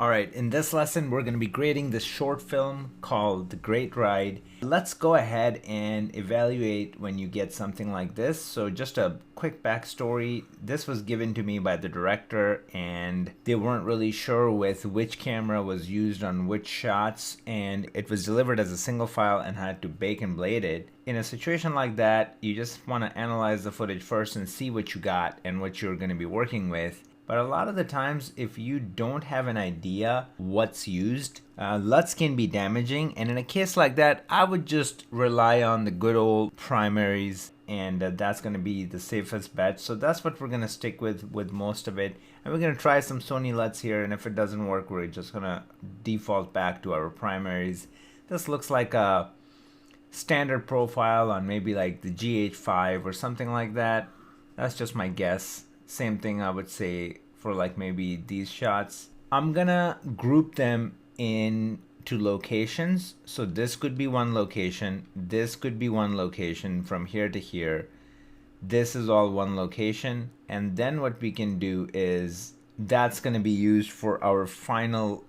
Alright, in this lesson we're going to be grading this short film called The Great Ride. Let's go ahead and evaluate when you get something like this. So just a quick backstory. This was given to me by the director and they weren't really sure with which camera was used on which shots, and it was delivered as a single file and had to bake and blade it. In a situation like that, you just want to analyze the footage first and see what you got and what you're going to be working with. But a lot of the times, if you don't have an idea what's used, LUTs can be damaging. And in a case like that, I would just rely on the good old primaries, and that's going to be the safest bet. So that's what we're going to stick with most of it. And we're going to try some Sony LUTs here, and if it doesn't work, we're just going to default back to our primaries. This looks like a standard profile on maybe like the GH5 or something like that. That's just my guess. Same thing I would say for like maybe these shots. I'm gonna group them into locations. So this could be one location, this could be one location from here to here. This is all one location. And then what we can do is that's gonna be used for our final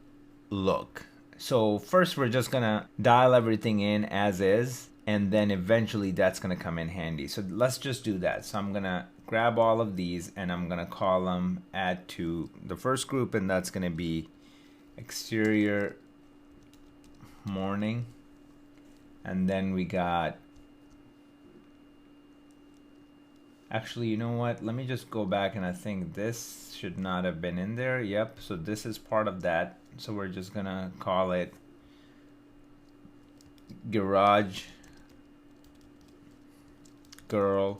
look. So first we're just gonna dial everything in as is, and then eventually that's gonna come in handy. So let's just do that. So I'm gonna grab all of these and I'm gonna call them add to the first group, and that's gonna be exterior morning. And then we got, actually, you know what, let me just go back, and I think this should not have been in there. Yep, so this is part of that. So we're just gonna call it garage girl,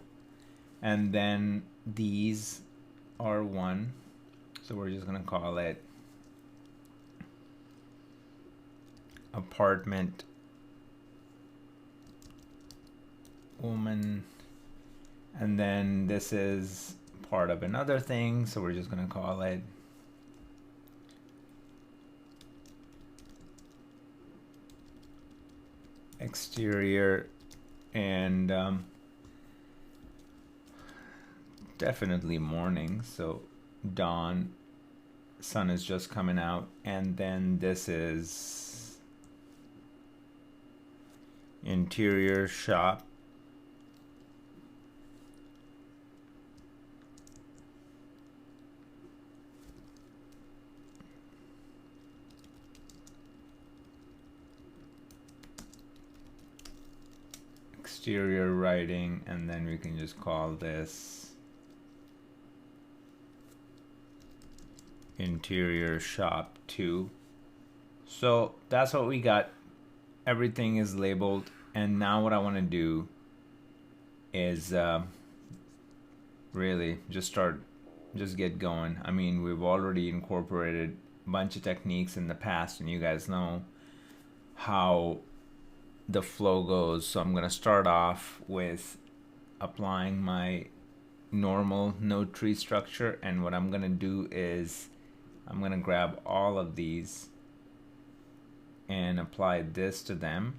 and then these are one, so we're just gonna call it apartment woman, and then this is part of another thing, so we're just gonna call it exterior, and definitely morning, so dawn, sun is just coming out. And then this is interior shop, exterior writing, and then we can just call this interior shop 2. So that's what we got. Everything is labeled, and now what I want to do is really just get going. I mean, we've already incorporated a bunch of techniques in the past, and you guys know how the flow goes. So I'm gonna start off with applying my normal node tree structure, and what I'm gonna do is I'm gonna grab all of these and apply this to them.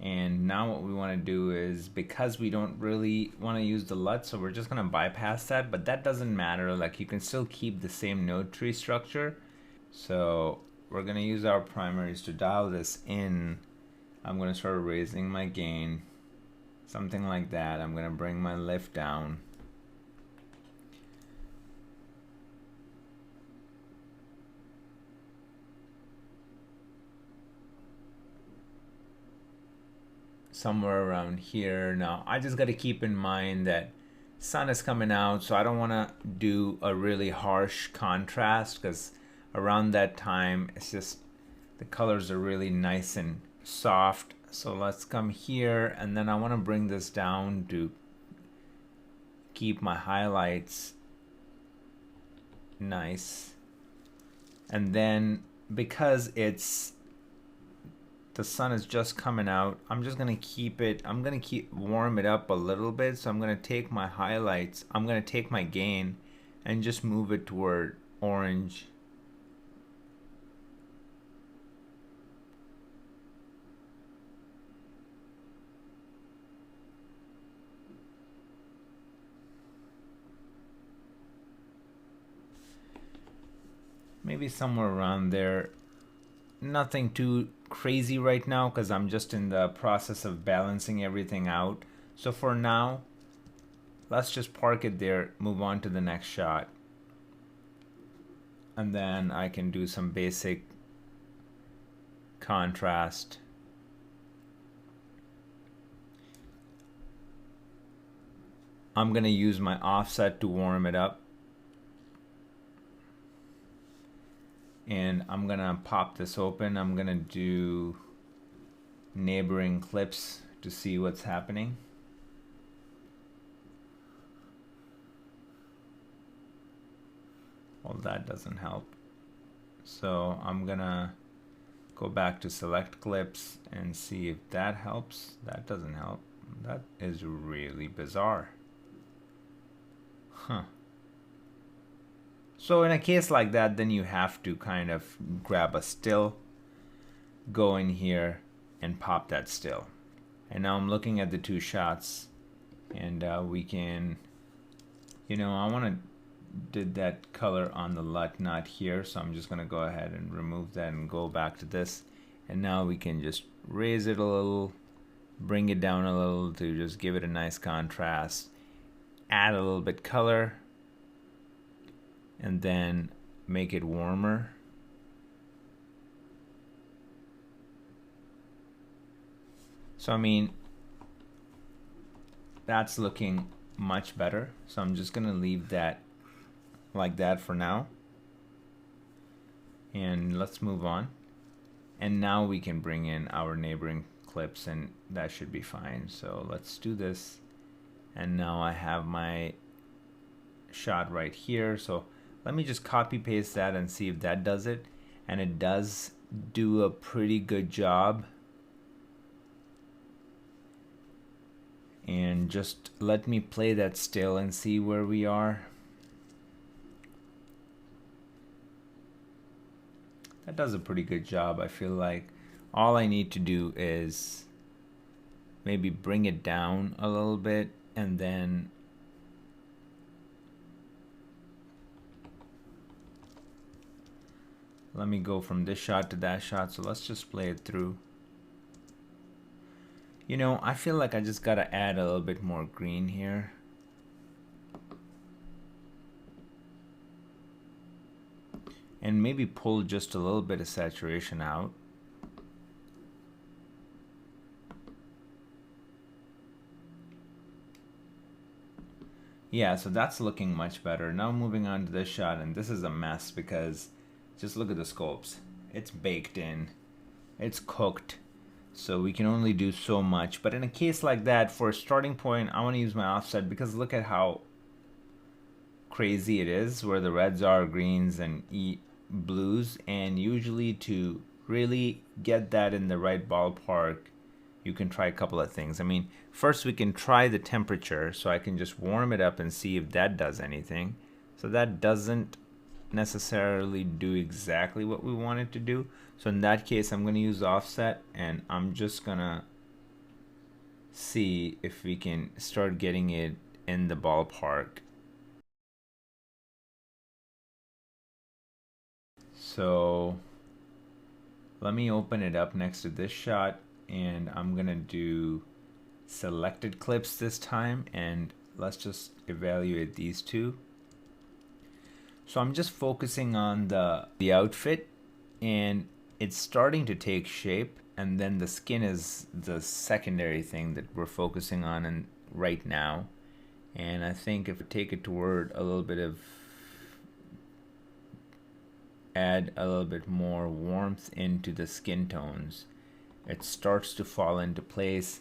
And now what we want to do is, because we don't really want to use the LUT, so we're just gonna bypass that, but that doesn't matter. Like, you can still keep the same node tree structure. So we're gonna use our primaries to dial this in. I'm gonna start raising my gain, something like that. I'm gonna bring my lift down. Somewhere around here. Now I just got to keep in mind that sun is coming out, so I don't want to do a really harsh contrast, because around that time it's just the colors are really nice and soft. So let's come here, and then I want to bring this down to keep my highlights nice. And then because it's the sun is just coming out, I'm just gonna warm it up a little bit. So I'm gonna take my highlights, I'm gonna take my gain and just move it toward orange. maybe somewhere around there. Nothing too crazy right now because I'm just in the process of balancing everything out. So for now, let's just park it there, move on to the next shot. And then I can do some basic contrast. I'm gonna use my offset to warm it up. And I'm gonna pop this open. I'm gonna do neighboring clips to see what's happening. Well, that doesn't help. So I'm gonna go back to select clips and see if that helps. That doesn't help. That is really bizarre. Huh. So in a case like that, then you have to kind of grab a still, go in here and pop that still. And now I'm looking at the two shots, and we can, you know, I want to did that color on the LUT, not here, so I'm just going to go ahead and remove that and go back to this. And now we can just raise it a little, bring it down a little to just give it a nice contrast, add a little bit color, and then make it warmer. So I mean, that's looking much better. So I'm just gonna leave that like that for now. And let's move on. And now we can bring in our neighboring clips, and that should be fine. So let's do this. And now I have my shot right here. So let me just copy paste that and see if that does it. And it does do a pretty good job. And just let me play that still and see where we are. That does a pretty good job. I feel like all I need to do is maybe bring it down a little bit, and then let me go from this shot to that shot. So let's just play it through. You know, I feel like I just gotta add a little bit more green here. And maybe pull just a little bit of saturation out. Yeah, so that's looking much better. Now moving on to this shot, and this is a mess because just look at the scopes. It's baked in, it's cooked. So we can only do so much. But in a case like that, for a starting point, I want to use my offset because look at how crazy it is, where the reds are, greens, and blues. And usually to really get that in the right ballpark, you can try a couple of things. I mean, first we can try the temperature, so I can just warm it up and see if that does anything. So that doesn't necessarily do exactly what we want it to do. So in that case, I'm going to use offset, and I'm just gonna see if we can start getting it in the ballpark. So let me open it up next to this shot, and I'm gonna do selected clips this time, and let's just evaluate these two. So I'm just focusing on the outfit, and it's starting to take shape, and then the skin is the secondary thing that we're focusing on and right now. And I think if we take it toward a little bit of, add a little bit more warmth into the skin tones, it starts to fall into place.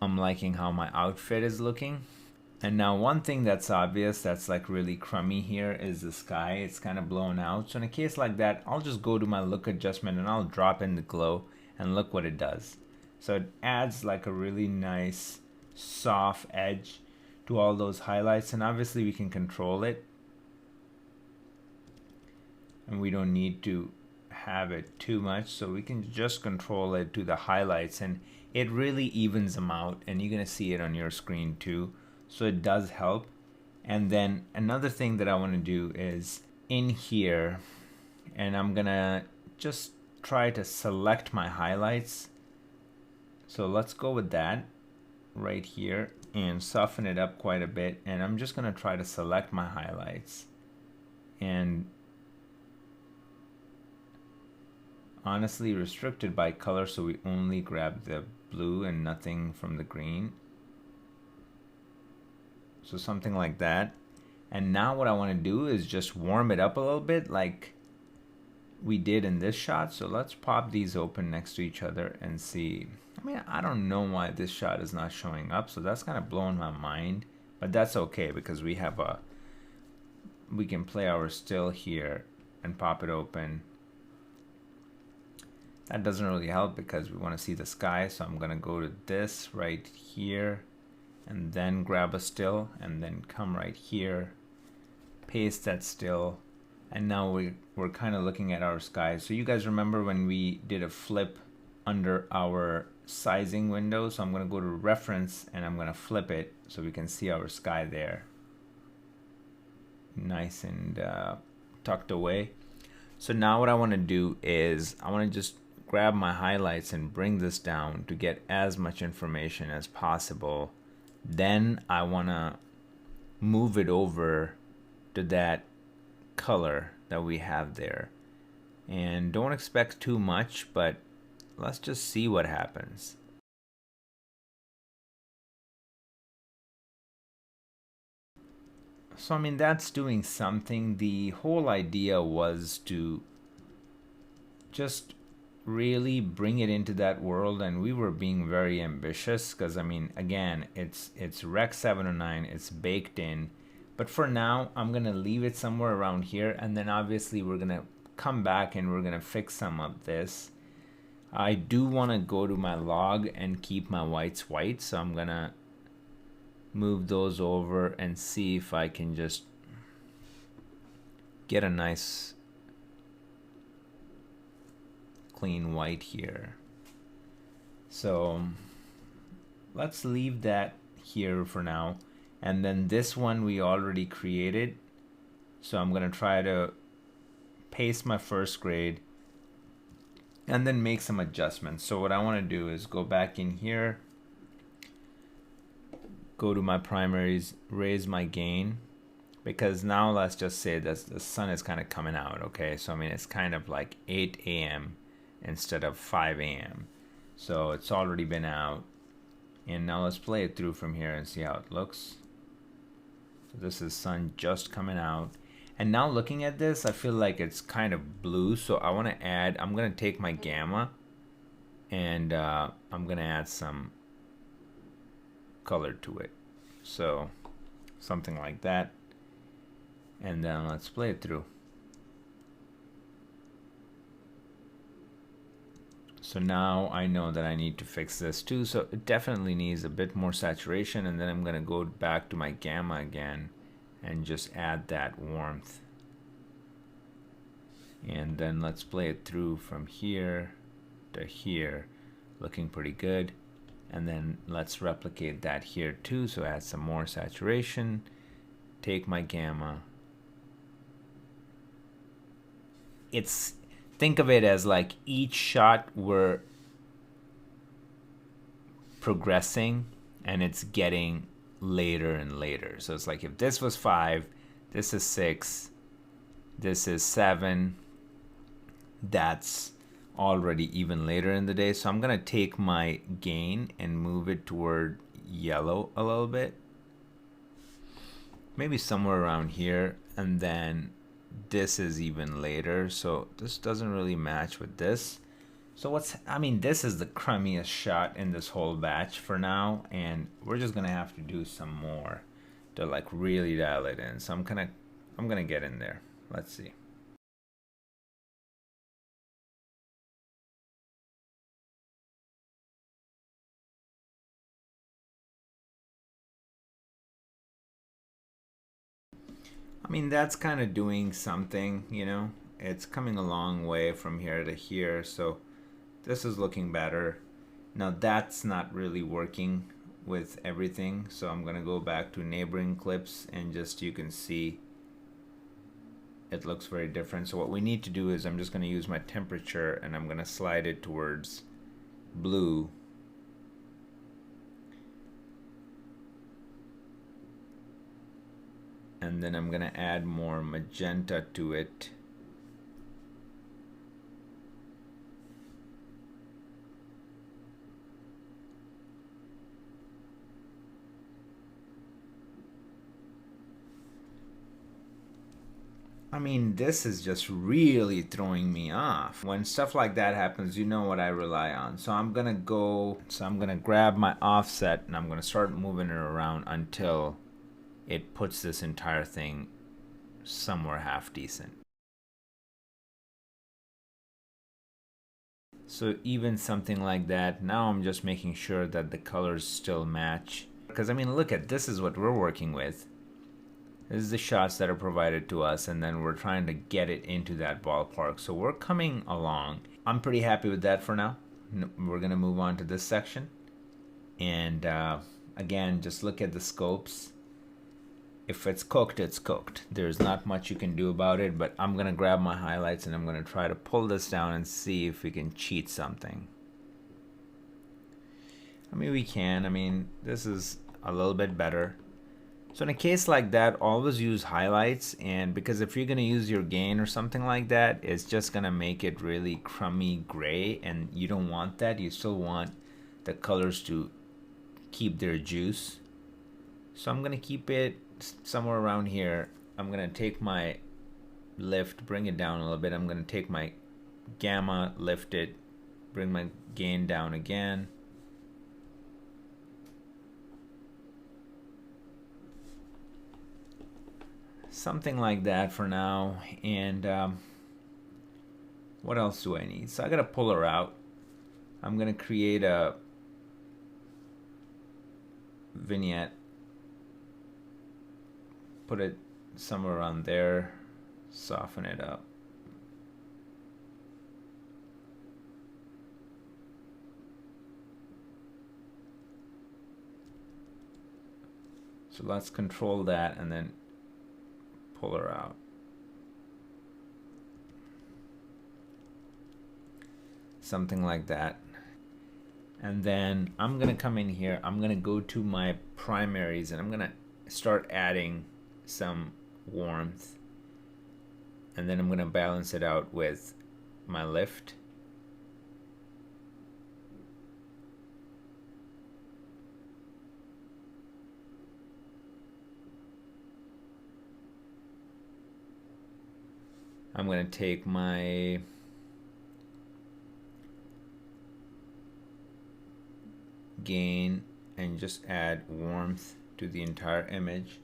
I'm liking how my outfit is looking. And now one thing that's obvious that's like really crummy here is the sky. It's kind of blown out. So in a case like that, I'll just go to my look adjustment and I'll drop in the glow, and look what it does. So it adds like a really nice soft edge to all those highlights, and obviously we can control it. And we don't need to have it too much, so we can just control it to the highlights, and it really evens them out, and you're gonna see it on your screen too. So it does help. And then another thing that I want to do is in here, and I'm gonna just try to select my highlights. So let's go with that right here and soften it up quite a bit, and I'm just gonna try to select my highlights. And honestly restricted by color, so we only grab the blue and nothing from the green. So something like that. And now what I want to do is just warm it up a little bit like we did in this shot. So let's pop these open next to each other and see. I mean, I don't know why this shot is not showing up, so that's kind of blowing my mind, but that's okay because we can play our still here and pop it open. That doesn't really help because we want to see the sky, so I'm gonna go to this right here and then grab a still and then come right here, paste that still, and now we're kind of looking at our sky. So you guys remember when we did a flip under our sizing window? So I'm going to go to reference and I'm going to flip it so we can see our sky there, nice and tucked away. So now what I want to do is I want to just grab my highlights and bring this down to get as much information as possible. Then I want to move it over to that color that we have there, and don't expect too much, but let's just see what happens. So I mean, that's doing something. The whole idea was to just really bring it into that world, and we were being very ambitious because I mean, again, it's Rec 709, it's baked in. But for now, I'm gonna leave it somewhere around here, and then obviously we're gonna come back and we're gonna fix some of this. I do want to go to my log and keep my whites white, so I'm gonna move those over and see if I can just get a nice clean white here. So let's leave that here for now. And then this one we already created, so I'm gonna try to paste my first grade and then make some adjustments. So what I want to do is go back in here, go to my primaries, raise my gain, because now let's just say that the sun is kind of coming out, okay? So I mean, it's kind of like 8 a.m. instead of 5 a.m. So it's already been out, and now let's play it through from here and see how it looks. So this is sun just coming out, and now looking at this, I feel like it's kind of blue, so I want to add, I'm going to take my gamma and I'm going to add some color to it, so something like that, and then let's play it through. So now I know that I need to fix this too, so it definitely needs a bit more saturation, and then I'm going to go back to my gamma again and just add that warmth. And then let's play it through from here to here, looking pretty good. And then let's replicate that here too, so add some more saturation, take my gamma. Think of it as like each shot we're progressing and it's getting later and later. So it's like if this was 5, this is 6, this is 7, that's already even later in the day. So I'm gonna take my gain and move it toward yellow a little bit, maybe somewhere around here, and then this is even later, so this doesn't really match with this. So I mean, this is the crummiest shot in this whole batch for now, and we're just gonna have to do some more to like really dial it in. So I'm gonna get in there. Let's see. I mean, that's kind of doing something, you know. It's coming a long way from here to here, so this is looking better. Now that's not really working with everything, so I'm gonna go back to neighboring clips and just, you can see it looks very different. So what we need to do is I'm just going to use my temperature and I'm going to slide it towards blue. And then I'm going to add more magenta to it. I mean, this is just really throwing me off. When stuff like that happens, you know what I rely on. So I'm gonna grab my offset and I'm gonna start moving it around until it puts this entire thing somewhere half decent. So even something like that, now I'm just making sure that the colors still match. Because I mean, look at this is what we're working with. This is the shots that are provided to us, and then we're trying to get it into that ballpark. So we're coming along. I'm pretty happy with that for now. We're gonna move on to this section. And again, just look at the scopes. If it's cooked, it's cooked. There's not much you can do about it, but I'm gonna grab my highlights and I'm gonna try to pull this down and see if we can cheat something. I mean, we can. I mean, this is a little bit better. So in a case like that, always use highlights, and because if you're going to use your gain or something like that, it's just going to make it really crummy gray, and you don't want that. You still want the colors to keep their juice. So I'm going to keep it somewhere around here. I'm going to take my lift, bring it down a little bit. I'm going to take my gamma, lift it, bring my gain down again. Something like that for now. And what else do I need? So I gotta pull her out. I'm gonna create a vignette, put it somewhere around there, soften it up. So let's control that and then pull her out. Something like that. And then I'm gonna come in here, I'm gonna go to my primaries and I'm gonna start adding some warmth, and then I'm gonna balance it out with my lift. I'm going to take my gain and just add warmth to the entire image.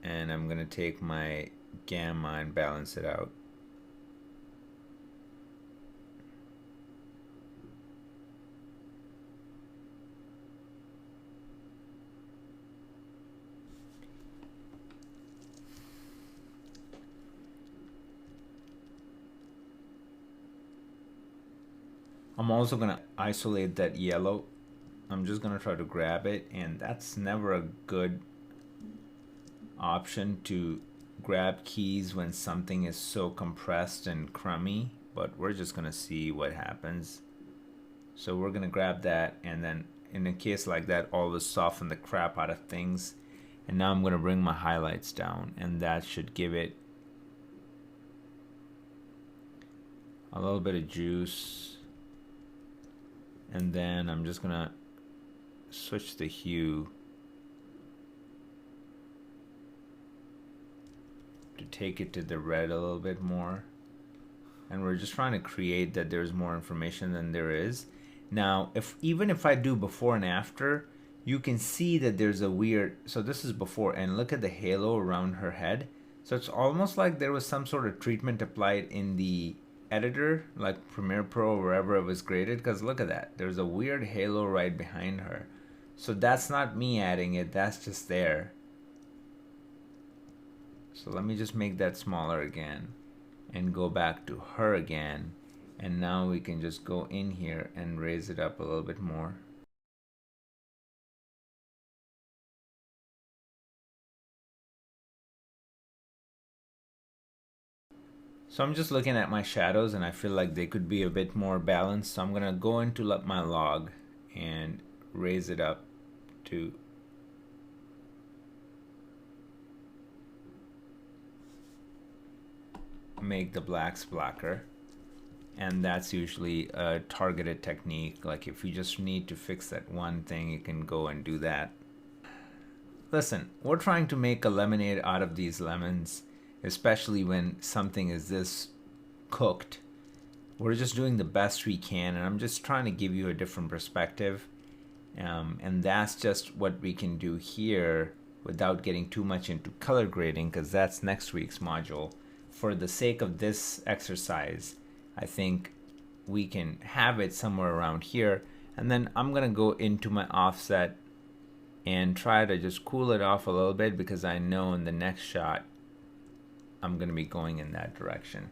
And I'm going to take my gamma and balance it out. I'm also going to isolate that yellow. I'm just going to try to grab it, and that's never a good option to grab keys when something is so compressed and crummy, but we're just going to see what happens. So we're going to grab that, and then in a case like that, always soften the crap out of things. And now I'm going to bring my highlights down, and that should give it a little bit of juice. And then I'm just gonna switch the hue to take it to the red a little bit more. And we're just trying to create that there's more information than there is. Now, even if I do before and after, you can see that there's a weird, so this is before, and look at the halo around her head. So it's almost like there was some sort of treatment applied in the editor, like Premiere Pro or wherever it was graded, because look at that, there's a weird halo right behind her. So that's not me adding it, that's just there. So let me just make that smaller again and go back to her again, and now we can just go in here and raise it up a little bit more. So I'm just looking at my shadows and I feel like they could be a bit more balanced. So I'm gonna go into my log and raise it up to make the blacks blacker. And that's usually a targeted technique. Like if you just need to fix that one thing, you can go and do that. Listen, we're trying to make a lemonade out of these lemons, especially when something is this cooked. We're just doing the best we can, and I'm just trying to give you a different perspective. And that's just what we can do here without getting too much into color grading, because that's next week's module. For the sake of this exercise, I think we can have it somewhere around here. And then I'm going to go into my offset and try to just cool it off a little bit, because I know in the next shot I'm going to be going in that direction.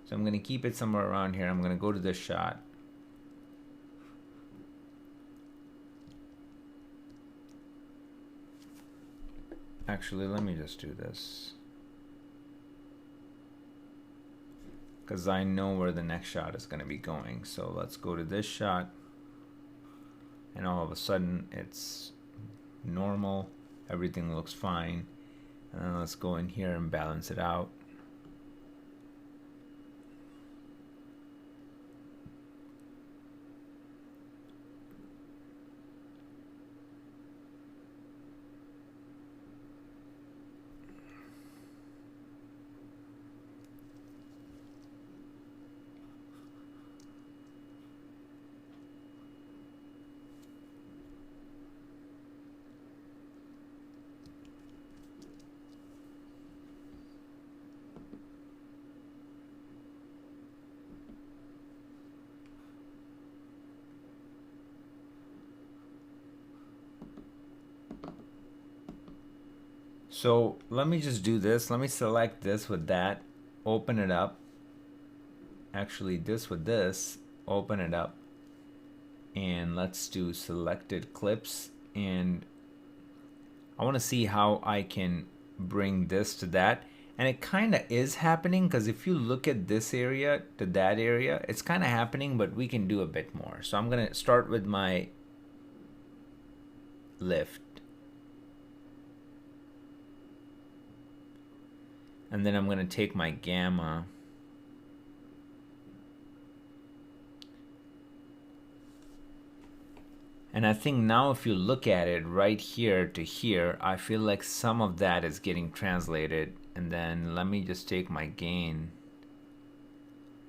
So I'm going to keep it somewhere around here. I'm going to go to this shot. Actually, let me just do this, because I know where the next shot is going to be going. So let's go to this shot, and all of a sudden it's normal, everything looks fine. And then let's go in here and balance it out. So let me just do this. Let me select this with that, open it up. Actually, this with this, open it up. And let's do selected clips. And I want to see how I can bring this to that. And it kind of is happening, because if you look at this area to that area, it's kind of happening, but we can do a bit more. So I'm going to start with my lift. And then I'm going to take my gamma and I think now if you look at it right here to here, I feel like some of that is getting translated. And then let me just take my gain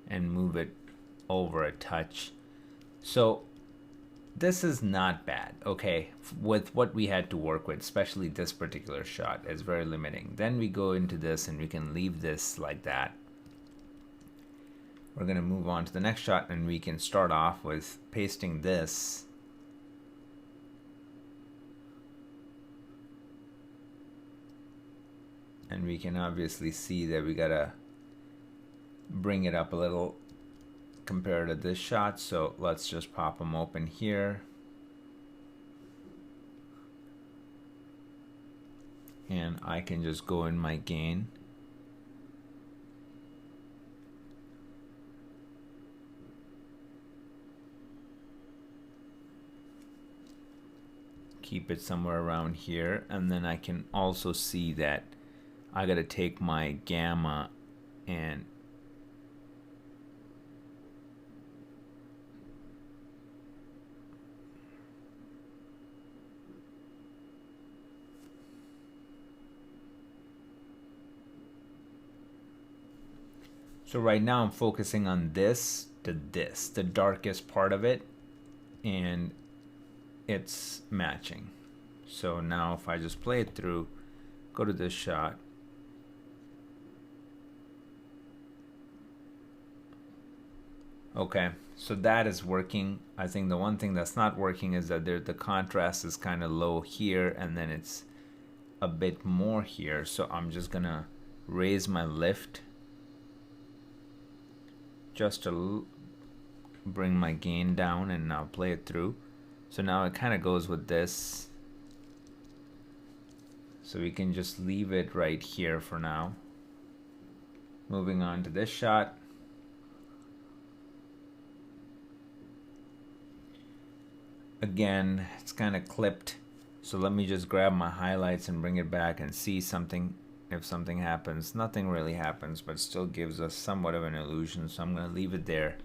and move it over a touch. So this is not bad, okay, with what we had to work with, especially this particular shot is very limiting. Then we go into this and we can leave this like that. We're going to move on to the next shot, and we can start off with pasting this. And we can obviously see that we got to bring it up a little compared to this shot. So let's just pop them open here. And I can just go in my gain. Keep it somewhere around here. And then I can also see that I got to take my gamma and so right now I'm focusing on this to this, the darkest part of it, and it's matching. So now if I just play it through, go to this shot, okay, so that is working. I think the one thing that's not working is that the contrast is kind of low here, and then it's a bit more here. So I'm just gonna raise my lift just to bring my gain down, and now play it through. So now it kind of goes with this. So we can just leave it right here for now. Moving on to this shot. Again, it's kind of clipped, so let me just grab my highlights and bring it back and see something. If something happens, nothing really happens, but still gives us somewhat of an illusion, so I'm going to leave it there.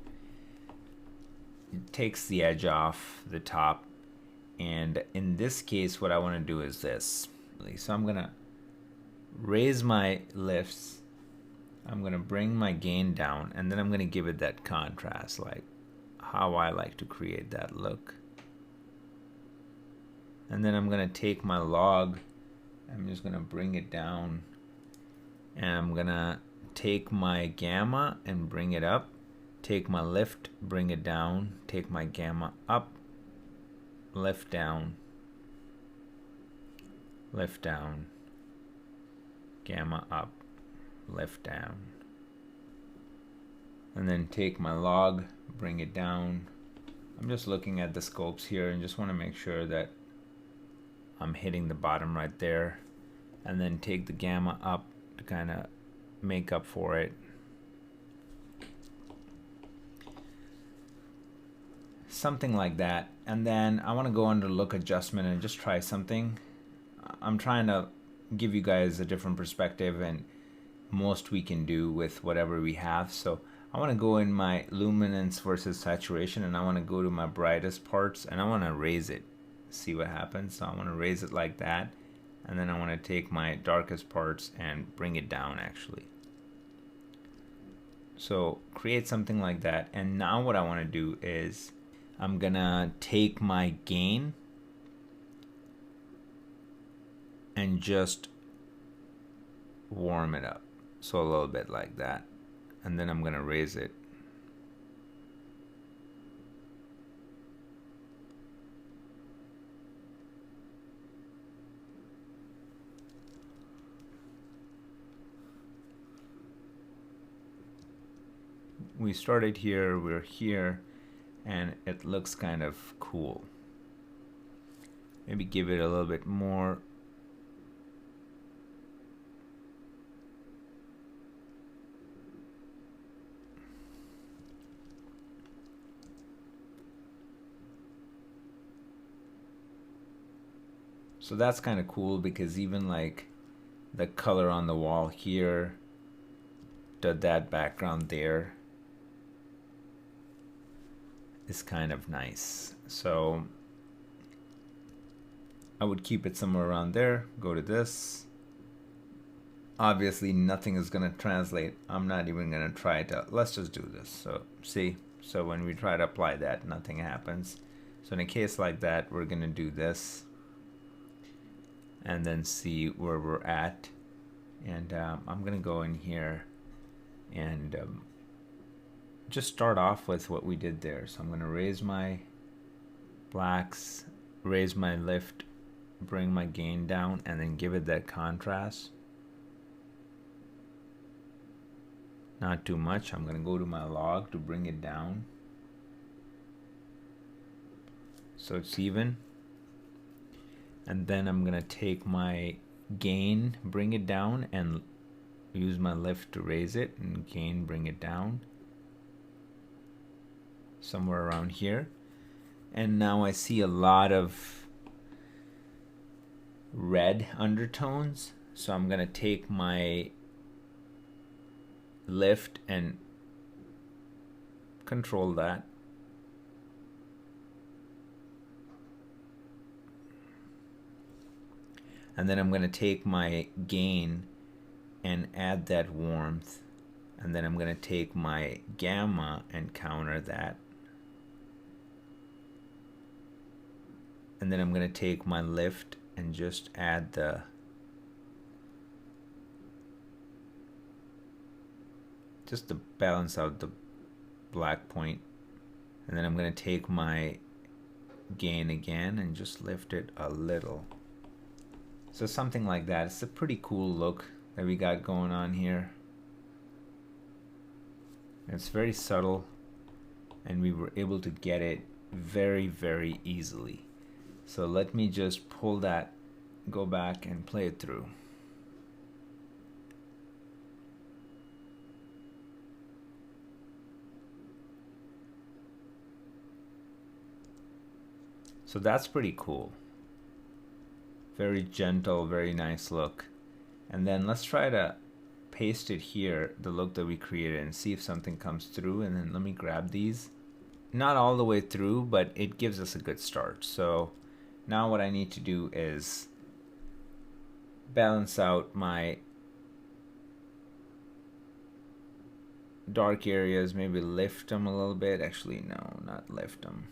It takes the edge off the top, and in this case what I want to do is this. So I'm going to raise my lifts, I'm going to bring my gain down, and then I'm going to give it that contrast, like how I like to create that look. And then I'm going to take my log, I'm just going to bring it down, and I'm going to take my gamma and bring it up, take my lift, bring it down, take my gamma up, lift down, gamma up, lift down, and then take my log, bring it down. I'm just looking at the scopes here and just want to make sure that I'm hitting the bottom right there, and then take the gamma up to kind of make up for it. Something like that. And then I want to go under look adjustment and just try something. I'm trying to give you guys a different perspective, and most we can do with whatever we have. So I want to go in my luminance versus saturation, and I want to go to my brightest parts, and I want to raise it. See what happens. So I want to raise it like that, and then I want to take my darkest parts and bring it down actually. So create something like that. And now what I want to do is I'm gonna take my gain and just warm it up, so a little bit like that, and then I'm gonna raise it. We started here, we're here, and it looks kind of cool. Maybe give it a little bit more. So that's kind of cool, because even like the color on the wall here, that background there is kind of nice. So I would keep it somewhere around there. Go to this. Obviously nothing is going to translate. I'm not even going to try to. Let's just do this. So see, so when we try to apply that, nothing happens. So in a case like that, we're going to do this and then see where we're at. And I'm going to go in here and just start off with what we did there. So I'm going to raise my blacks, raise my lift, bring my gain down, and then give it that contrast. Not too much. I'm going to go to my log to bring it down so it's even. And then I'm going to take my gain, bring it down, and use my lift to raise it, and gain, bring it down somewhere around here. And now I see a lot of red undertones, so I'm gonna take my lift and control that, and then I'm gonna take my gain and add that warmth, and then I'm gonna take my gamma and counter that. And then I'm going to take my lift and just add the just to balance out the black point. And then I'm going to take my gain again and just lift it a little. So something like that. It's a pretty cool look that we got going on here. It's very subtle, and we were able to get it very, very easily. So let me just pull that, go back and play it through. So that's pretty cool. Very gentle, very nice look. And then let's try to paste it here, the look that we created, and see if something comes through. And then let me grab these. Not all the way through, but it gives us a good start. So now what I need to do is balance out my dark areas, maybe lift them a little bit. Actually, no, not lift them.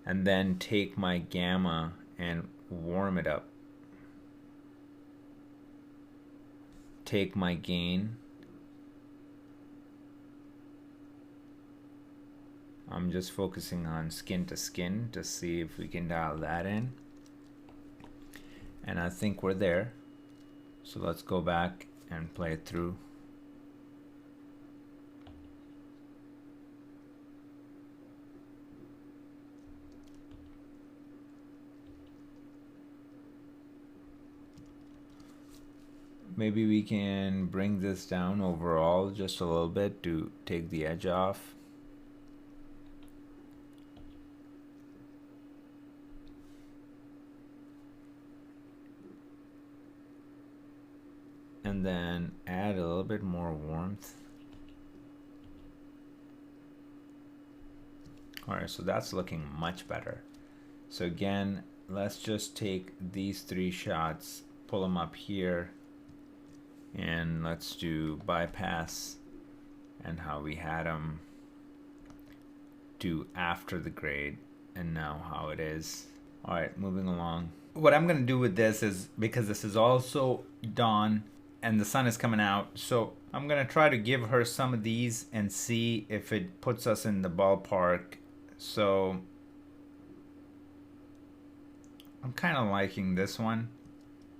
And then take my gamma and warm it up. Take my gain. I'm just focusing on skin to skin to see if we can dial that in. And I think we're there. So let's go back and play it through. Maybe we can bring this down overall just a little bit to take the edge off. And then add a little bit more warmth. Alright, so that's looking much better. So again, let's just take these 3 shots, pull them up here, and let's do bypass and how we had them do after the grade and now how it is. Alright, moving along. What I'm gonna do with this is, because this is also dawn and the sun is coming out, so I'm gonna try to give her some of these and see if it puts us in the ballpark. So I'm kind of liking this one.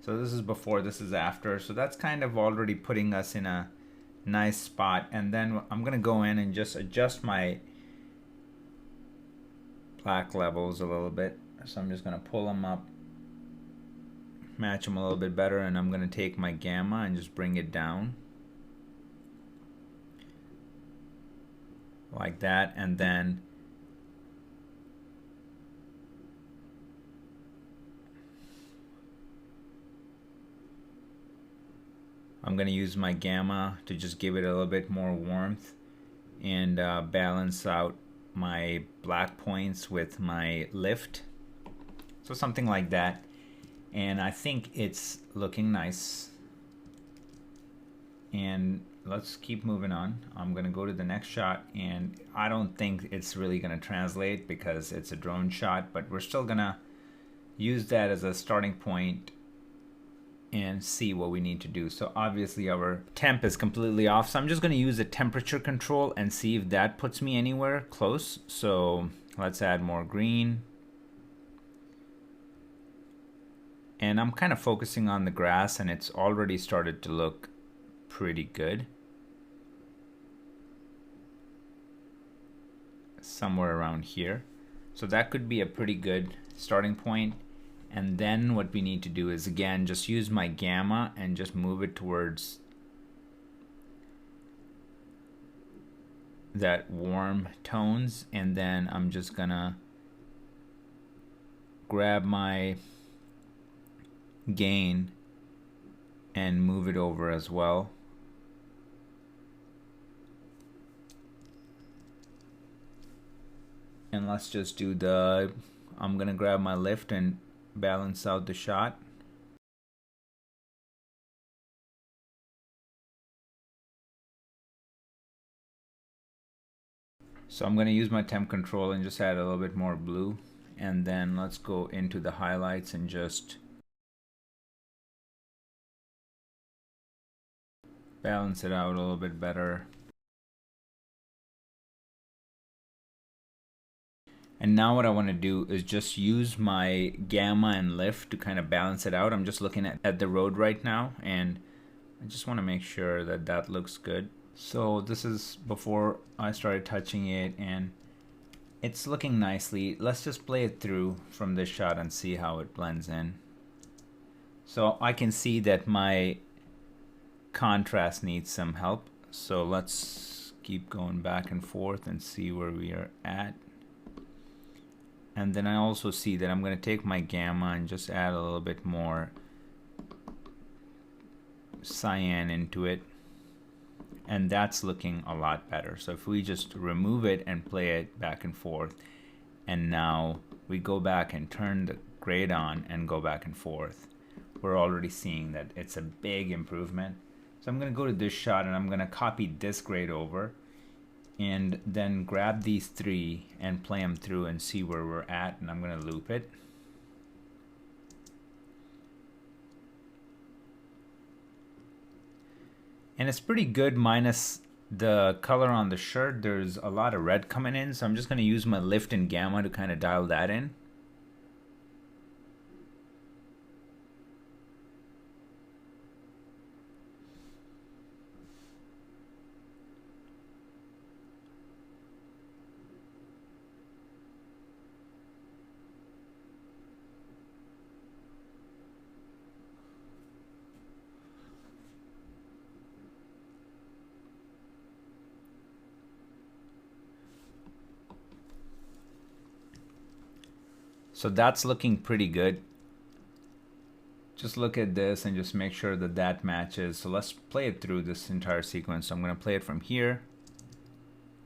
So this is before, this is after. So that's kind of already putting us in a nice spot. And then I'm gonna go in and just adjust my black levels a little bit. So I'm just gonna pull them up, match them a little bit better, and I'm gonna take my gamma and just bring it down like that. And then I'm gonna use my gamma to just give it a little bit more warmth and balance out my black points with my lift. So something like that. And I think it's looking nice. And let's keep moving on. I'm gonna go to the next shot, and I don't think it's really gonna translate because it's a drone shot, but we're still gonna use that as a starting point and see what we need to do. So obviously our temp is completely off, so I'm just going to use a temperature control and see if that puts me anywhere close. So let's add more green, and I'm kind of focusing on the grass, and it's already started to look pretty good, somewhere around here. So that could be a pretty good starting point. And then what we need to do is, again, just use my gamma and just move it towards that warm tones. And then I'm just gonna grab my gain and move it over as well. And let's just do the, I'm gonna grab my lift and balance out the shot. So I'm going to use my temp control and just add a little bit more blue, and then let's go into the highlights and just balance it out a little bit better. And now what I want to do is just use my gamma and lift to kind of balance it out. I'm just looking at the road right now, and I just want to make sure that that looks good. So this is before I started touching it, and it's looking nicely. Let's just play it through from this shot and see how it blends in. So I can see that my contrast needs some help. So let's keep going back and forth and see where we are at. And then I also see that I'm going to take my gamma and just add a little bit more cyan into it. And that's looking a lot better. So if we just remove it and play it back and forth, and now we go back and turn the grade on and go back and forth, we're already seeing that it's a big improvement. So I'm going to go to this shot and I'm going to copy this grade over and then grab these three and play them through and see where we're at, and I'm going to loop it. And it's pretty good minus the color on the shirt. There's a lot of red coming in, so I'm just going to use my lift and gamma to kind of dial that in. So that's looking pretty good. Just look at this and just make sure that that matches. So let's play it through this entire sequence. So I'm going to play it from here,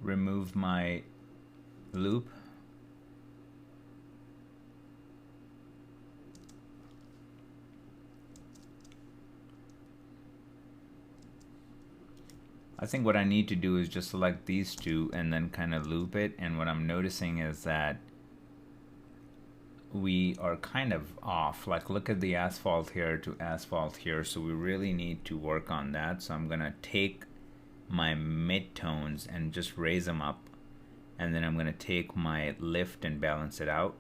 remove my loop, I think what I need to do is just select these two and then kind of loop it, and what I'm noticing is that we are kind of off. Like, look at the asphalt here to asphalt here, so we really need to work on that. So I'm gonna take my midtones and just raise them up, and then I'm gonna take my lift and balance it out.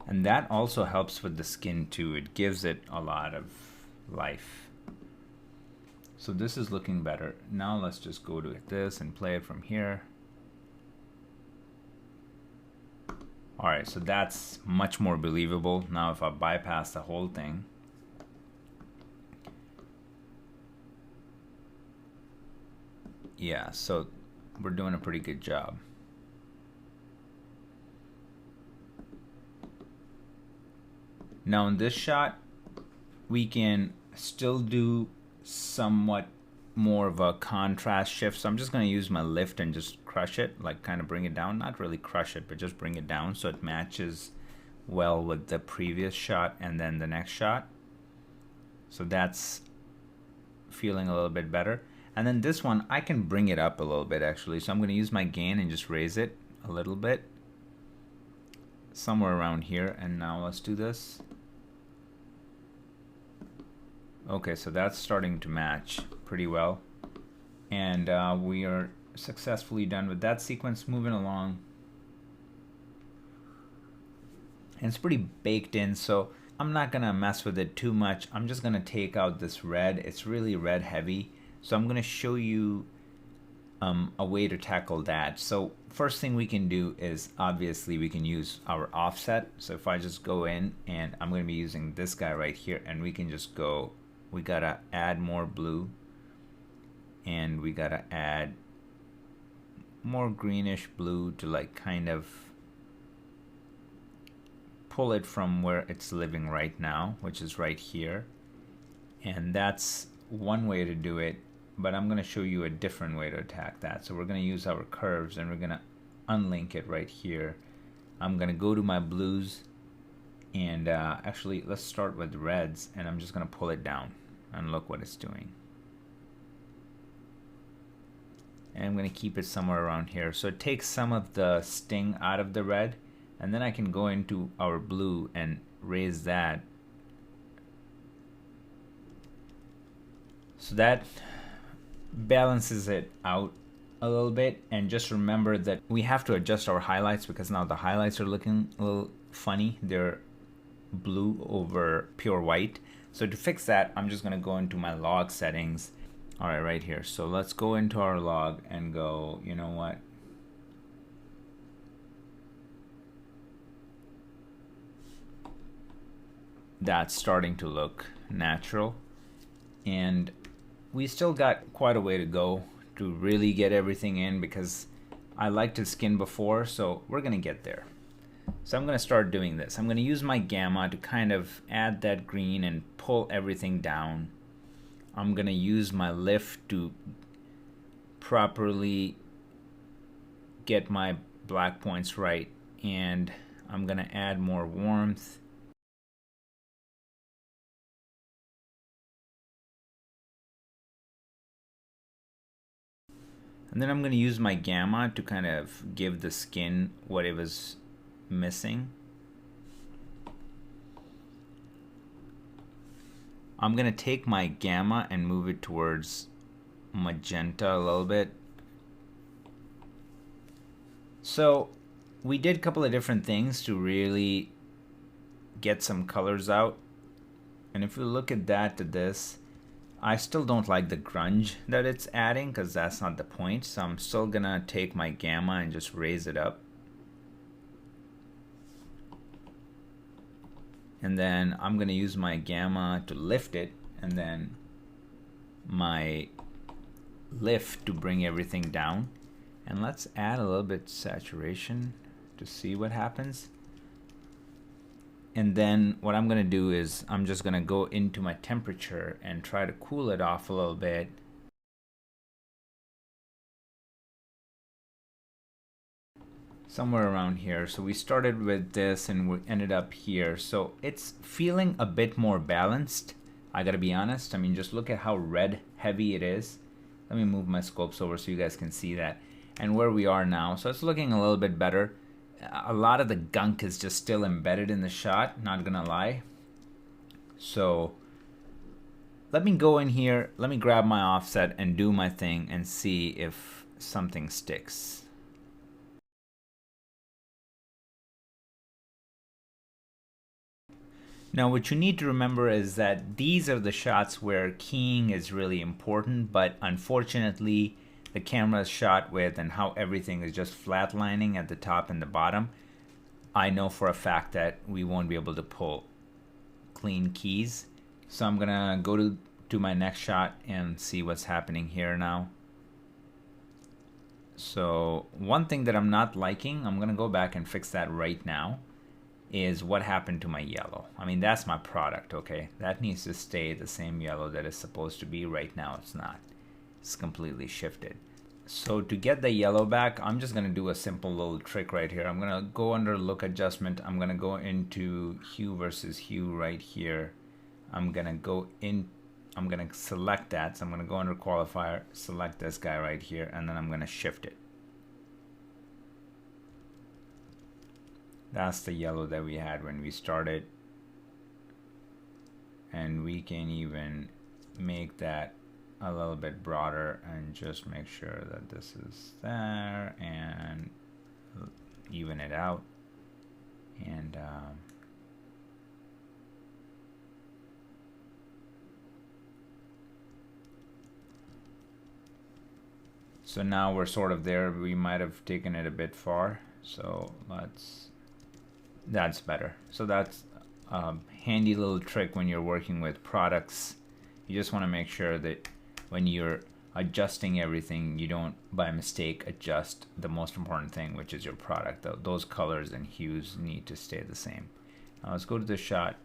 And that also helps with the skin too. It gives it a lot of life. So this is looking better. Now let's just go to this and play it from here. Alright, so that's much more believable. Now if I bypass the whole thing, yeah, so we're doing a pretty good job. Now in this shot, we can still do somewhat more of a contrast shift. So I'm just going to use my lift and just crush it, like kind of bring it down. Not really crush it, but just bring it down so it matches well with the previous shot and then the next shot. So that's feeling a little bit better. And then this one, I can bring it up a little bit actually. So I'm going to use my gain and just raise it a little bit, somewhere around here. And now let's do this. Okay, so that's starting to match pretty well, and we are successfully done with that sequence. Moving along, and it's pretty baked in, so I'm not gonna mess with it too much. I'm just gonna take out this red. It's really red heavy, so I'm gonna show you a way to tackle that. So first thing we can do is, obviously, we can use our offset. So if I just go in, and I'm gonna be using this guy right here, and we can just go, we gotta add more blue, and we gotta add more greenish blue to like kind of pull it from where it's living right now, which is right here. And that's one way to do it, but I'm gonna show you a different way to attack that. So we're gonna use our curves and we're gonna unlink it right here. I'm gonna go to my blues, and actually let's start with reds, and I'm just gonna pull it down, and look what it's doing. And I'm going to keep it somewhere around here. So it takes some of the sting out of the red, and then I can go into our blue and raise that. So that balances it out a little bit. And just remember that we have to adjust our highlights, because now the highlights are looking a little funny. They're blue over pure white. So to fix that, I'm just going to go into my log settings. All right, right here. So let's go into our log and go, you know what? That's starting to look natural. And we still got quite a way to go to really get everything in because I liked his skin before, so we're gonna get there. So I'm gonna start doing this. I'm gonna use my gamma to kind of add that green and pull everything down. I'm gonna use my lift to properly get my black points right, and I'm gonna add more warmth. And then I'm going to use my gamma to kind of give the skin what it was missing. I'm going to take my gamma and move it towards magenta a little bit. So we did a couple of different things to really get some colors out. And if we look at that to this, I still don't like the grunge that it's adding because that's not the point. So I'm still gonna take my gamma and just raise it up. And then I'm gonna use my gamma to lift it, and then my lift to bring everything down. And let's add a little bit saturation to see what happens. And then what I'm gonna do is I'm just gonna go into my temperature and try to cool it off a little bit. Somewhere around here. So we started with this and we ended up here. So it's feeling a bit more balanced. I gotta be honest. I mean, just look at how red heavy it is. Let me move my scopes over so you guys can see that. And where we are now. So it's looking a little bit better. A lot of the gunk is just still embedded in the shot, not gonna lie. So let me go in here, let me grab my offset and do my thing and see if something sticks. Now what you need to remember is that these are the shots where keying is really important, but unfortunately the camera is shot with and how everything is just flatlining at the top and the bottom. I know for a fact that we won't be able to pull clean keys. So I'm gonna go to my next shot and see what's happening here now. So one thing that I'm not liking, I'm gonna go back and fix that right now, is what happened to my yellow. I mean, that's my product, okay? That needs to stay the same yellow that it's supposed to be. Right now it's not. It's completely shifted. So to get the yellow back, I'm just gonna do a simple little trick right here. I'm gonna go under look adjustment. I'm gonna go into hue versus hue right here. I'm gonna select that. So I'm gonna go under qualifier, select this guy right here, and then I'm gonna shift it. That's the yellow that we had when we started. And we can even make that a little bit broader and just make sure that this is there and even it out. And so now we're sort of there. We might have taken it a bit far, so that's better. So that's a handy little trick when you're working with products. You just want to make sure that when you're adjusting everything, you don't by mistake adjust the most important thing, which is your product. Those colors and hues need to stay the same. Now let's go to the shot,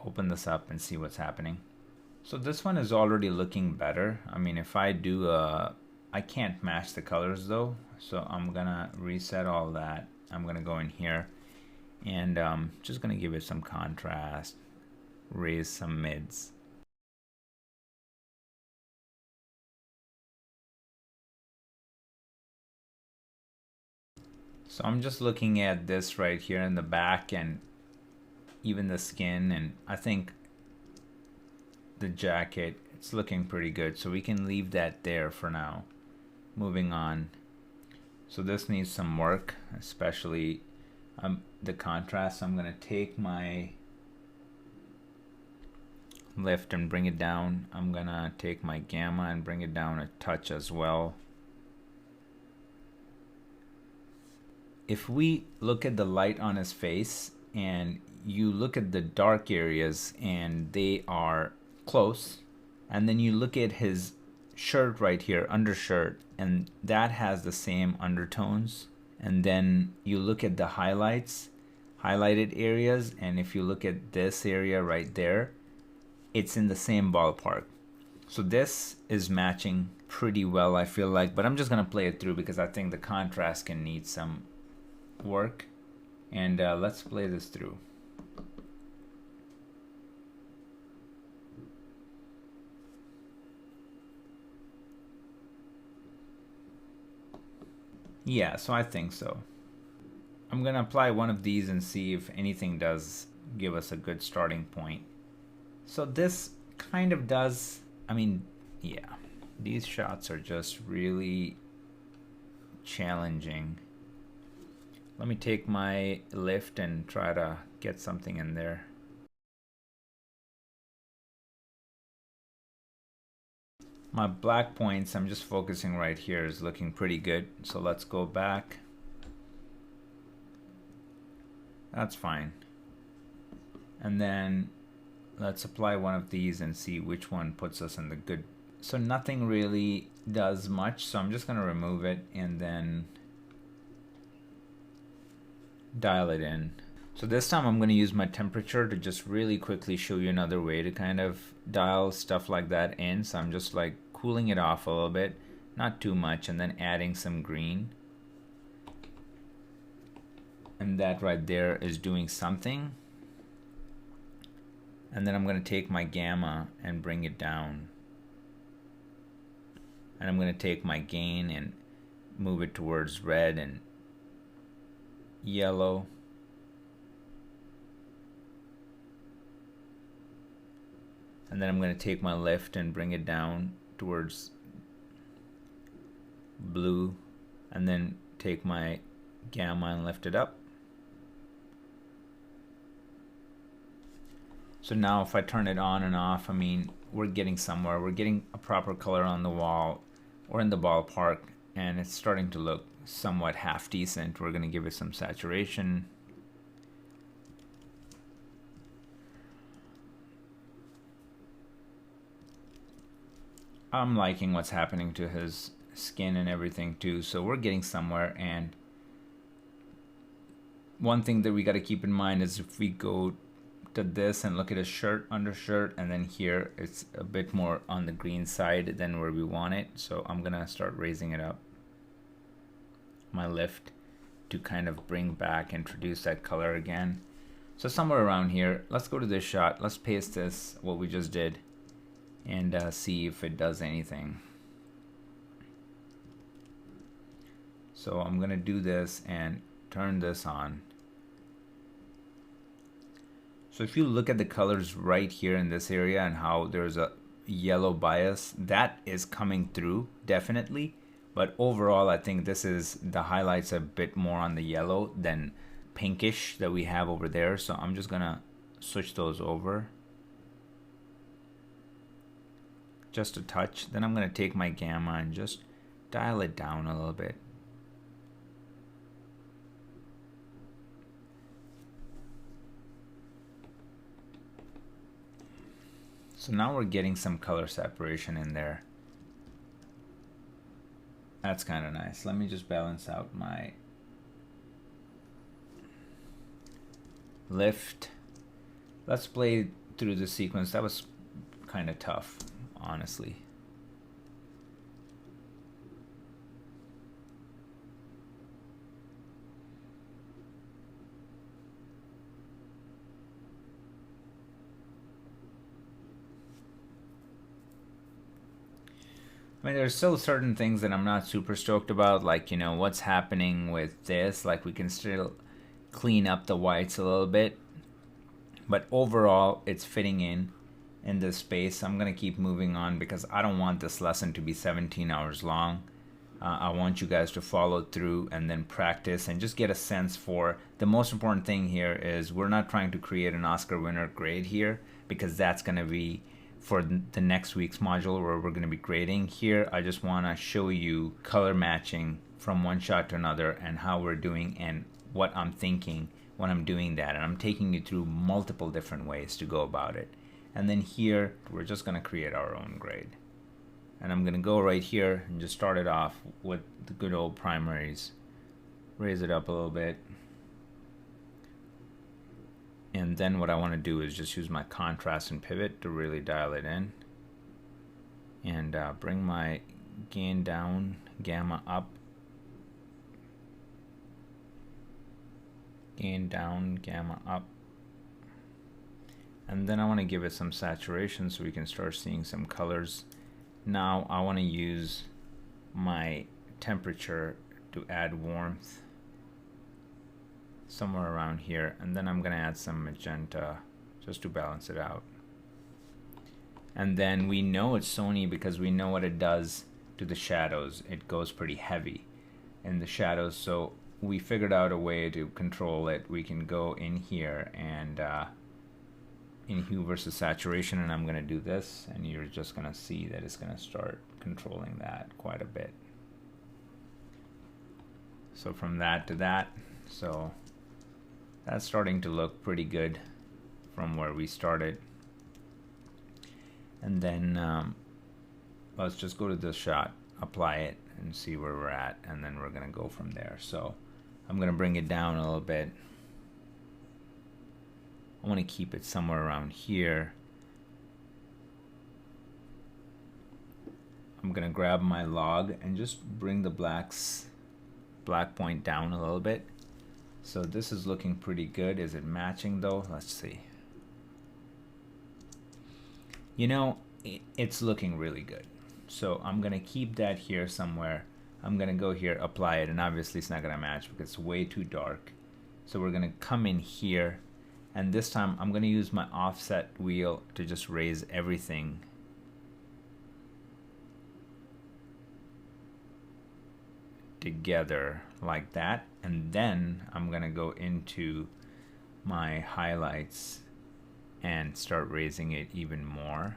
open this up and see what's happening. So this one is already looking better. I mean, if I do I can't match the colors though, so I'm gonna reset all that. I'm gonna go in here and just gonna give it some contrast, raise some mids. So I'm just looking at this right here in the back and even the skin, and I think the jacket, it's looking pretty good. So we can leave that there for now. Moving on. So this needs some work, especially the contrast. I'm gonna take my lift and bring it down. I'm gonna take my gamma and bring it down a touch as well. If we look at the light on his face and you look at the dark areas and they are close, and then you look at his shirt right here, undershirt, and that has the same undertones. And then you look at the highlights, highlighted areas, and if you look at this area right there, it's in the same ballpark. So this is matching pretty well, I feel like, but I'm just gonna play it through because I think the contrast can need some work. And let's play this through. Yeah, so I think so. I'm gonna apply one of these and see if anything does give us a good starting point. So this kind of does, I mean, yeah, these shots are just really challenging. Let me take my lift and try to get something in there. My black points, I'm just focusing right here, is looking pretty good. So let's go back. That's fine. And then let's apply one of these and see which one puts us in the good. So nothing really does much, so I'm just gonna remove it and then dial it in. So this time I'm going to use my temperature to just really quickly show you another way to kind of dial stuff like that in. So I'm just like cooling it off a little bit, not too much, and then adding some green. And that right there is doing something. And then I'm going to take my gamma and bring it down. And I'm going to take my gain and move it towards red and yellow. And then I'm going to take my lift and bring it down towards blue, and then take my gamma and lift it up. So now if I turn it on and off, I mean, we're getting somewhere. We're getting a proper color on the wall or in the ballpark, and it's starting to look somewhat half decent. We're going to give it some saturation. I'm liking what's happening to his skin and everything too, so we're getting somewhere. And one thing that we got to keep in mind is if we go to this and look at his shirt, undershirt, and then here it's a bit more on the green side than where we want it. So I'm gonna start raising it up, my lift, to kind of bring back, introduce that color again. So somewhere around here, let's go to this shot, let's paste this, what we just did, and see if it does anything. So I'm gonna do this and turn this on. So if you look at the colors right here in this area and how there's a yellow bias, that is coming through definitely. But overall, I think this is, the highlights a bit more on the yellow than pinkish that we have over there. So I'm just gonna switch those over just a touch. Then I'm gonna take my gamma and just dial it down a little bit. So now we're getting some color separation in there. That's kind of nice. Let me just balance out my lift. Let's play through the sequence. That was kind of tough, honestly. I mean, there's still certain things that I'm not super stoked about, like, you know, what's happening with this. Like, we can still clean up the whites a little bit, but overall it's fitting in this space. I'm gonna keep moving on because I don't want this lesson to be 17 hours long. I want you guys to follow through and then practice and just get a sense for, the most important thing here is we're not trying to create an Oscar winner grade here, because that's gonna be for the next week's module where we're going to be grading. Here I just want to show you color matching from one shot to another and how we're doing and what I'm thinking when I'm doing that, and I'm taking you through multiple different ways to go about it. And then here we're just going to create our own grade. And I'm gonna go right here and just start it off with the good old primaries. Raise it up a little bit. And then what I want to do is just use my contrast and pivot to really dial it in. And bring my gain down, gamma up. Gain down, gamma up. And then I want to give it some saturation so we can start seeing some colors. Now I want to use my temperature to add warmth somewhere around here, and then I'm going to add some magenta just to balance it out. And then we know it's Sony because we know what it does to the shadows. It goes pretty heavy in the shadows, so we figured out a way to control it. We can go in here and in hue versus saturation, and I'm going to do this, and you're just going to see that it's going to start controlling that quite a bit. So from that to that, so that's starting to look pretty good from where we started. And then let's just go to this shot, apply it, and see where we're at, and then we're going to go from there. So I'm going to bring it down a little bit. I want to keep it somewhere around here. I'm going to grab my log and just bring the black point down a little bit. So this is looking pretty good. Is it matching though? Let's see. You know, it's looking really good. So I'm going to keep that here somewhere. I'm going to go here, apply it, and obviously it's not going to match because it's way too dark. So we're going to come in here, and this time I'm going to use my offset wheel to just raise everything. Together like that, and then I'm going to go into my highlights and start raising it even more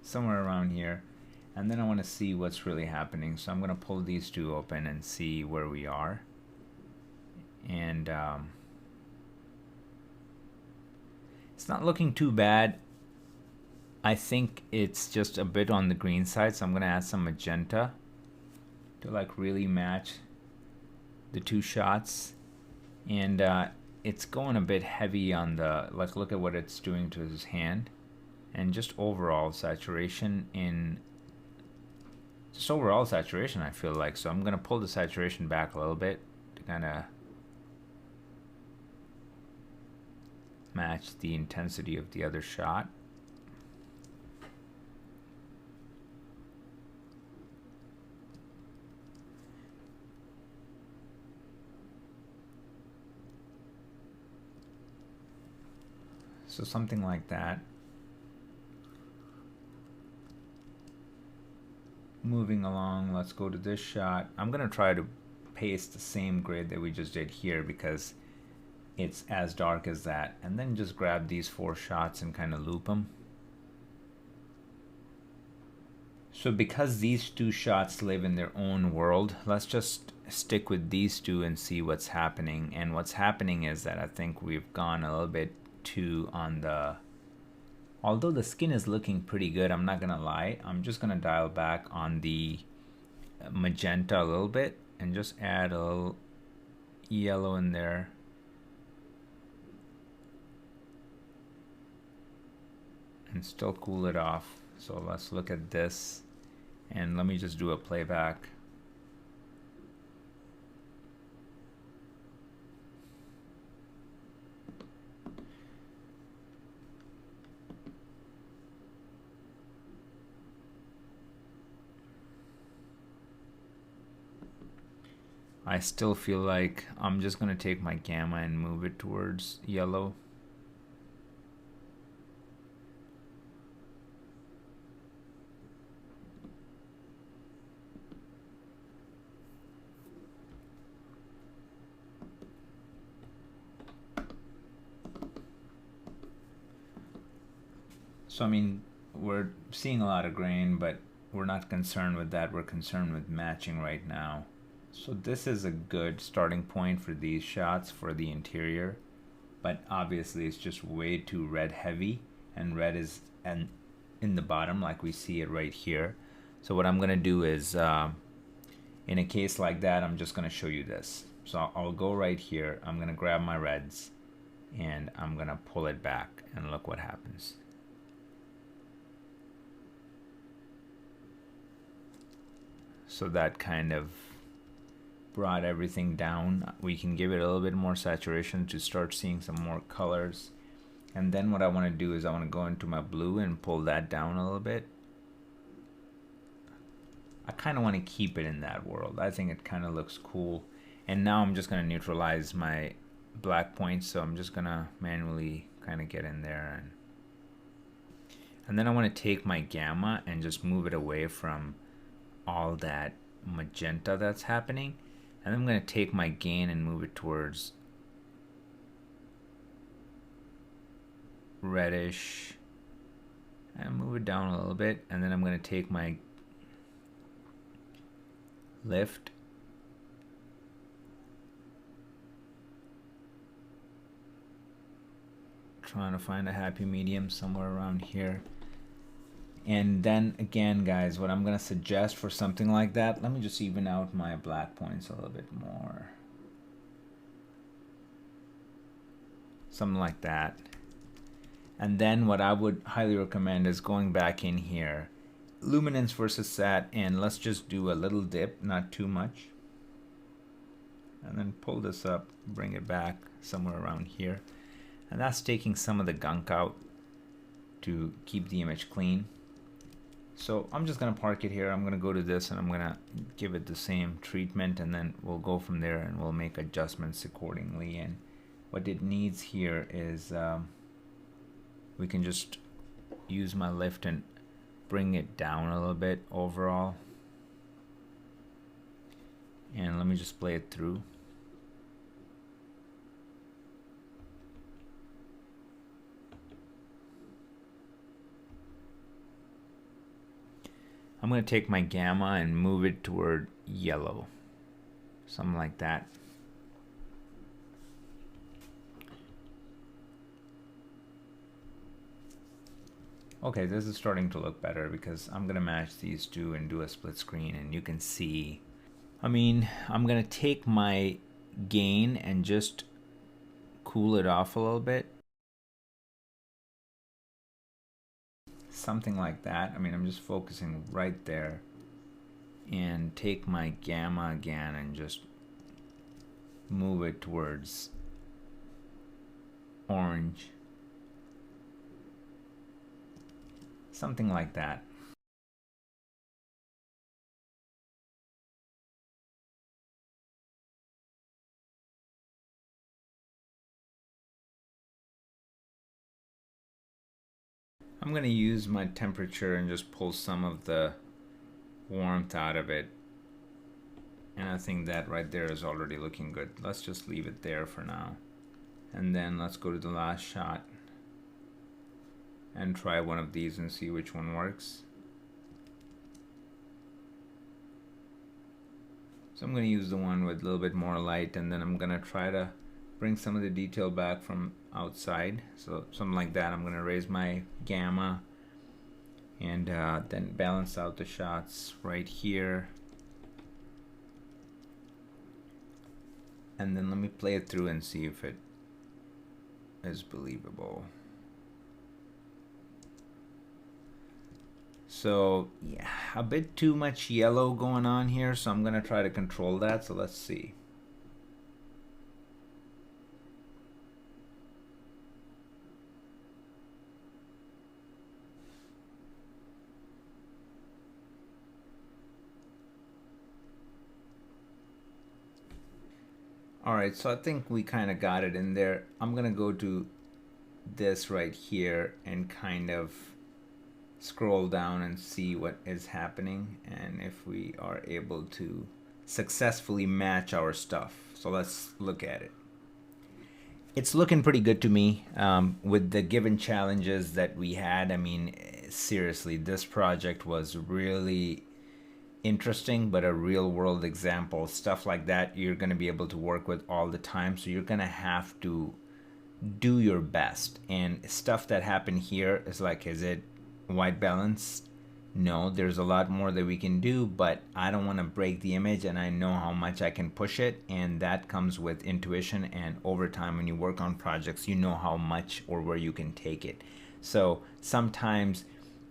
somewhere around here, and then I want to see what's really happening. So I'm going to pull these two open and see where we are, and it's not looking too bad. I think it's just a bit on the green side, so I'm going to add some magenta to like really match the two shots. And it's going a bit heavy on the, like, look at what it's doing to his hand, and just overall saturation I feel like. So I'm gonna pull the saturation back a little bit to kind of match the intensity of the other shot. So something like that. Moving along, let's go to this shot. I'm going to try to paste the same grade that we just did here because it's as dark as that. And then just grab these 4 shots and kind of loop them. So because these 2 shots live in their own world, let's just stick with these 2 and see what's happening. And what's happening is that I think we've gone a little bit too on the, although the skin is looking pretty good, I'm not gonna lie, I'm just gonna dial back on the magenta a little bit and just add a little yellow in there. And still cool it off. So let's look at this, and let me just do a playback. I still feel like I'm just going to take my gamma and move it towards yellow. So I mean, we're seeing a lot of grain, but we're not concerned with that. We're concerned with matching right now. So this is a good starting point for these shots for the interior, but obviously it's just way too red heavy, and red is in the bottom like we see it right here. So what I'm going to do is, in a case like that, I'm just going to show you this. So I'll go right here. I'm going to grab my reds and I'm going to pull it back and look what happens. So that kind of brought everything down. We can give it a little bit more saturation to start seeing some more colors. And then what I want to do is I want to go into my blue and pull that down a little bit. I kind of want to keep it in that world. I think it kind of looks cool. And now I'm just going to neutralize my black points, so I'm just going to manually kind of get in there. And then I want to take my gamma and just move it away from all that magenta that's happening. And I'm going to take my gain and move it towards reddish and move it down a little bit. And then I'm going to take my lift trying to find a happy medium somewhere around here. And then again, guys, what I'm going to suggest for something like that, let me just even out my black points a little bit more. Something like that. And then what I would highly recommend is going back in here, luminance versus sat, and let's just do a little dip, not too much. And then pull this up, bring it back somewhere around here. And that's taking some of the gunk out to keep the image clean. So I'm just going to park it here. I'm going to go to this and I'm going to give it the same treatment, and then we'll go from there and we'll make adjustments accordingly. And what it needs here is we can just use my lift and bring it down a little bit overall. And let me just play it through. I'm going to take my gamma and move it toward yellow, something like that. Okay, this is starting to look better because I'm going to match these two and do a split screen, and you can see, I mean, I'm going to take my gain and just cool it off a little bit. Something like that. I mean, I'm just focusing right there, and take my gamma again and just move it towards orange. Something like that. I'm going to use my temperature and just pull some of the warmth out of it. And I think that right there is already looking good. Let's just leave it there for now. And then let's go to the last shot and try one of these and see which one works. So I'm going to use the one with a little bit more light, and then I'm going to try to bring some of the detail back from outside. So something like that. I'm going to raise my gamma and then balance out the shots right here. And then let me play it through and see if it is believable. So yeah, a bit too much yellow going on here, so I'm gonna try to control that. So let's see. Alright, so I think we kind of got it in there. I'm gonna go to this right here and kind of scroll down and see what is happening, and if we are able to successfully match our stuff. So let's look at it. It's looking pretty good to me with the given challenges that we had. I mean, seriously, this project was really interesting, but a real world example. Stuff like that you're going to be able to work with all the time, so you're going to have to do your best. And stuff that happened here is like, is it white balance? no, there's a lot more that we can do, but I don't want to break the image, and I know how much I can push it, and that comes with intuition, and over time when you work on projects, you know how much or where you can take it. So sometimes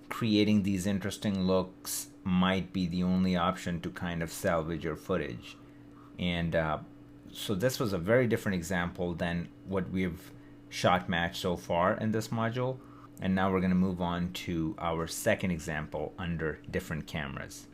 creating these interesting looks might be the only option to kind of salvage your footage. And so this was a very different example than what we've shot matched so far in this module. And now we're going to move on to our second example under different cameras.